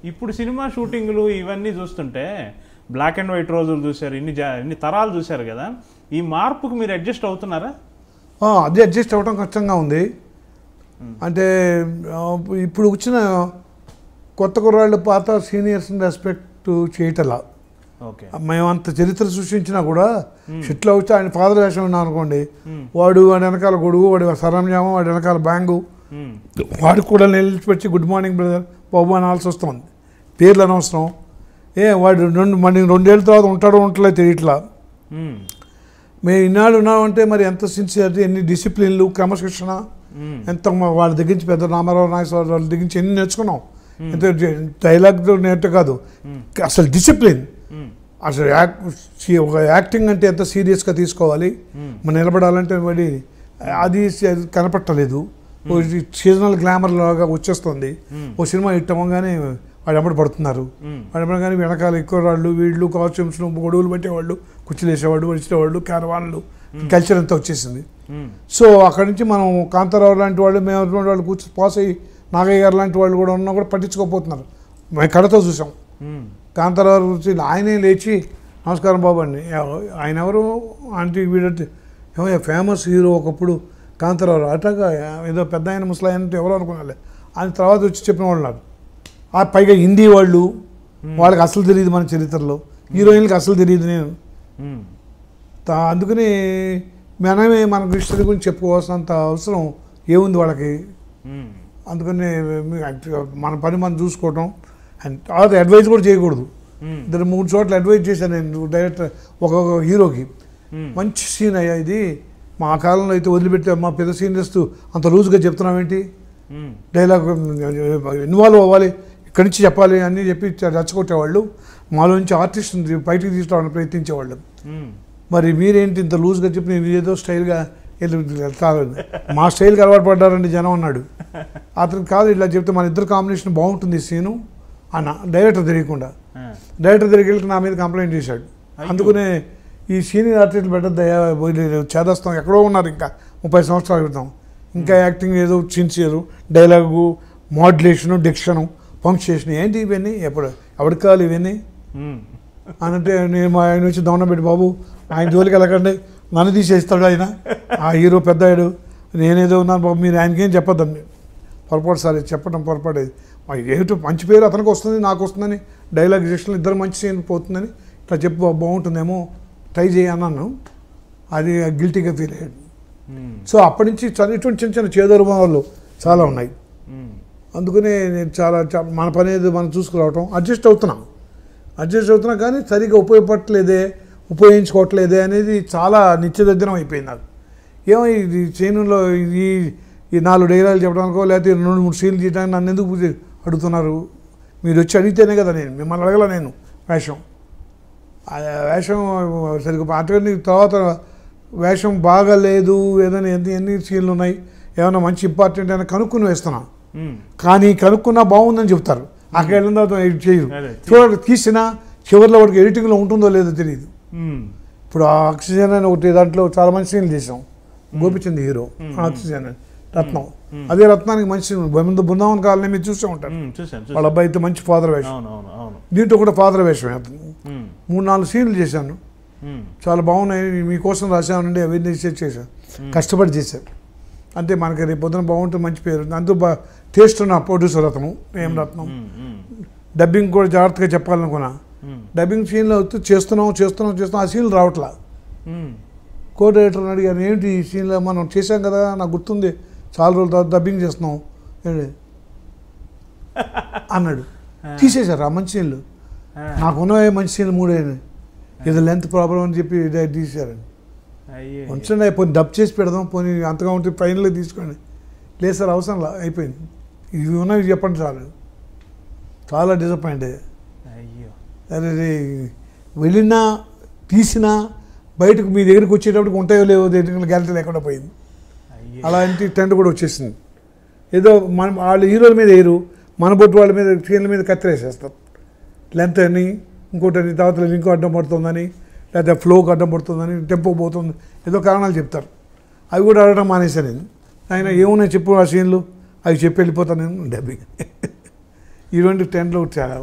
ఇప్పుడు సినిమా షూటింగ్లు ఇవన్నీ చూస్తుంటే బ్లాక్ అండ్ వైట్ రోజులు చూశారు, ఇన్ని తరాలు చూశారు కదా, ఈ మార్పుకు మీరు అడ్జస్ట్ అవుతున్నారా? అది అడ్జస్ట్ అవ్వడం కష్టంగా ఉంది. అంటే ఇప్పుడు వచ్చిన కొత్త కుర్రాళ్ళు పాత సీనియర్స్ని రెస్పెక్ట్ చేయటలా. మేము అంత చరిత్ర సృష్టించినా కూడా షిట్లో వచ్చి ఆయన ఫాదర్ వేషం ఉన్నాం అనుకోండి, వాడి వెనకాల గొడుగు, వాడి సరంజామం, వాడి వెనకాల బ్యాంగు, వాడికి కూడా నిలిచిపెట్టి గుడ్ మార్నింగ్ బ్రదర్ బాబు అనాల్సి వస్తుంది. పేర్లు అనవసరం. వాడు 2 ఏళ్ళ తర్వాత ఉంటాడో ఉంటలే తెలియట్లా. మేము ఇన్నాళ్ళు ఉన్నామంటే మరి ఎంత సిన్సియరిటీ, ఎన్ని డిసిప్లిన్లు, క్రమశిక్షణ, ఎంత వాళ్ళ దగ్గర నుంచి పెద్ద రామారావు నాగేశ్వర వాళ్ళ దగ్గర నుంచి ఎన్ని నేర్చుకున్నాం. ఎంత డైలాగ్ నేర్చు కాదు, అసలు డిసిప్లిన్, అసలు ఒక యాక్టింగ్ అంటే ఎంత సీరియస్గా తీసుకోవాలి, మనం నిలబడాలంటే మరి అది కనపట్టలేదు. సీజనల్ గ్లామర్ లాగా వచ్చేస్తుంది. ఓ సినిమా హిట్ అవ్వగానే వాడు ఎమ్మడి పడుతున్నారు. వాడు ఎమ్మడగానే వెనకాల ఎక్కువ వాళ్ళు వీళ్ళు కాస్ట్యూమ్స్ను గొడవలు పెట్టేవాళ్ళు, కుర్చీలు వేసేవాళ్ళు, వచ్చేవాళ్ళు, క్యారవాన్లు, కల్చర్ అంతా వచ్చేసింది. సో అక్కడి నుంచి మనం కాంతారావు లాంటి వాళ్ళు, మేము వాళ్ళు కూర్చొని పాస్ అయ్యి నాగయ్య గారు లాంటి వాళ్ళు కూడా ఉన్నా కూడా పట్టించుకోకపోతున్నారు. మేము కడతో చూసాం కాంతారావు గురించి. ఆయనే లేచి నమస్కారం బాబు అండి, ఆయన ఎవరు ఆంటీ వీడంటే ఫేమస్ హీరో ఒకప్పుడు కాంతారావు, అట్లాగా ఏదో పెద్ద ఆయన ముసలాయన అంటే ఎవరో అనుకున్నాలే. ఆయన తర్వాత వచ్చి చెప్పిన వాళ్ళు ఉన్నారు. పైగా హిందీ వాళ్ళు, వాళ్ళకి అసలు తెలియదు మన చరిత్రలో, హీరోయిన్కి అసలు తెలియదు. నేను అందుకని మనమే మన హిస్టరీ గురించి చెప్పుకోవాల్సినంత అవసరం ఏముంది వాళ్ళకి. అందుకని మన పని మనం చూసుకోవటం, అండ్ తర్వాత అడ్వైజ్ కూడా చేయకూడదు. 2-3 చోట్ల అడ్వైజ్ చేశాను నేను డైరెక్టర్ ఒక్కొక్క హీరోకి. మంచి సీన్ అయ్యా ఇది, మా కాలంలో అయితే వదిలిపెట్టే మా పెద్ద సీనియర్స్ అంత లూజ్గా చెప్తున్నామేంటి, డైలాగ్ ఇన్వాల్వ్ అవ్వాలి, ఇక్కడి నుంచి చెప్పాలి అని చెప్పి రెచ్చగొట్టేవాళ్ళు. మాలో నుంచి ఆర్టిస్ట్ని బయటికి తీసుకురావడానికి ప్రయత్నించేవాళ్ళు. మరి మీరేంటి ఇంత లూజ్గా చెప్పి నేను ఏదో స్టైల్గా మా స్టైల్కి అలవాటు పడ్డారండి జనం అన్నాడు. అతనికి కాదు, ఇట్లా చెప్తే మన ఇద్దరు కాంబినేషన్ బాగుంటుంది సీను అన్న. డైరెక్టర్ తెలియకుండా డైరెక్టర్ దగ్గరికి వెళ్ళి నా మీద కంప్లైంట్ చేశాడు. అందుకనే ఈ సీనియర్ ఆర్టిస్టులు పెట్టద్దయ్యా, చేదస్తాం, ఎక్కడో ఉన్నారు ఇంకా 30 సంవత్సరాల క్రితం, ఇంకా యాక్టింగ్ ఏదో sincere, dialogue, modulation, diction, punctuation, ఏంటి ఇవన్నీ ఎవరికి కావాలి ఇవన్నీ అనంటే నేను మా ఆయన వచ్చి దౌన పెట్టి బాబు ఆయన జోలికి వెళ్ళకండి, నన్ను తీసేస్తాడు ఆయన, ఆ హీరో పెద్దాడు, నేనేదో ఉన్నాను బాబు, మీరు ఆయనకేం చెప్పొద్దండి. పొరపాటు సార్ చెప్పడం పొరపాటు. ఏమిటో మంచి పేరు అతనికి వస్తుంది, నాకు వస్తుందని, డైలాగ్ డిక్షన్లో ఇద్దరు మంచి సీన్ పోతుందని ఇట్లా చెప్పు బాగుంటుందేమో ట్రై చేయన్నాను. అది గిల్టీగా ఫీల్ అయ్యాడు. సో అప్పటి నుంచి ఇటువంటి చిన్న చిన్న చేదోరుమాలు చాలా ఉన్నాయి. అందుకనే నేను చాలా మన పని ఏదో మనం చూసుకురావటం, అడ్జస్ట్ అవుతున్నా కానీ సరిగ్గా ఉపయోగించుకోవట్లేదే అనేది చాలా నిత్యదగ్గరం అయిపోయింది నాకు. ఏమో ఇది చేనులో ఈ 4 డైలాగులు చెప్పడానికో లేకపోతే 2-3 సీన్లు చేయడానికి నన్ను ఎందుకు అడుగుతున్నారు? మీరు వచ్చి అడిగితేనే కదా, నేను మిమ్మల్ని అడగల. నేను వేషం సరిగ్గా అటువంటి తర్వాత వేషం బాగాలేదు, ఏదైనా ఎన్ని సీన్లు ఉన్నాయి, ఏమైనా మంచి ఇంపార్టెంట్ అయినా కనుక్కుని వేస్తున్నా. కానీ కనుక్కున్నా బాగుందని చెప్తారు, అక్కడ వెళ్ళిన తర్వాత ఎడిట్ చేయరు. చూడండి తీసినా చివరిలో వాడికి ఎడిటింగ్లో ఉంటుందో లేదో తెలియదు. ఇప్పుడు ఆక్సిజన్ అని ఒకటి దాంట్లో చాలా మంచి సీన్లు చేసాం. గోపిచంద్ హీరో, ఆక్సిజన్ అని రత్నం. అదే రత్నానికి మంచి ముందు బృందావన్ కాలనీ మీరు చూసే ఉంటారు. వాళ్ళ అబ్బాయి అయితే మంచి ఫాదర్ వేషం, దీంట్లో కూడా ఫాదర్ వేషం. 3-4 సీన్లు చేశాను, చాలా బాగున్నాయి. మీకోసం రాశానండి, అవన్నీ చేశాను, కష్టపడి చేశాను. అంటే మనకి రేపు పొద్దున బాగుంటుంది, మంచి పేరు. దాంతో టేస్ట్ ఉన్న ప్రొడ్యూసర్ రత్నం, ఏం రత్నం. డబ్బింగ్ కూడా జాగ్రత్తగా చెప్పాలనుకున్నా. డబ్బింగ్ సీన్లో చేస్తున్నాం, ఆ సీన్లు రావట్లా. కో డైరెక్టర్ని అడిగాను, ఏంటి ఈ సీన్లో మనం చేసాం కదా, నాకు గుర్తుంది, చాలా రోజుల తర్వాత డబ్బింగ్ చేస్తున్నాం అన్నాడు. తీసేశారు ఆ మంచి సీన్లు. నాకున్నవే మంచి సీన్లు 3 అయినాయి, ఏదో లెంత్ ప్రాబ్లం అని చెప్పి తీసేశారండి. ఉంచండి, పోనీ డబ్ చేసి పెడదాం, పోనీ అంతగా ఉంటే ఫైనల్గా తీసుకోండి. లేదు సార్ అవసరం అయిపోయింది, ఇవి ఉన్నవి చెప్పండి చాలు. చాలా డిసప్పాయింట్ అయ్యా. అరే వెళ్ళినా తీసినా బయటకు మీ దగ్గరికి వచ్చేటప్పటికి ఉంటాయో లేవో గ్యారెంటీ లేకుండా పోయింది. అలాంటి ట్రెండ్ కూడా వచ్చేసింది. ఏదో వాళ్ళ హీరోల మీద వేయరు, మన బొట్టు వాళ్ళ మీద సీన్ల మీద కత్తిరేసేస్తారు. లెంత్ అని ఇంకోటని, తర్వాత ఇంకో అడ్డం పడుతుందని, లేకపోతే ఫ్లోకి అడ్డం పడుతుందని, టెంపో పోతుంది, ఏదో కారణాలు చెప్తారు. అవి కూడా అడగడం మానేశాను నేను. ఆయన ఏమున్నాయి చెప్పు ఆ సీన్లు, అవి చెప్పి వెళ్ళిపోతాను నేను డబ్బింగ్. ఇటువంటి ట్రెండ్లు చాలా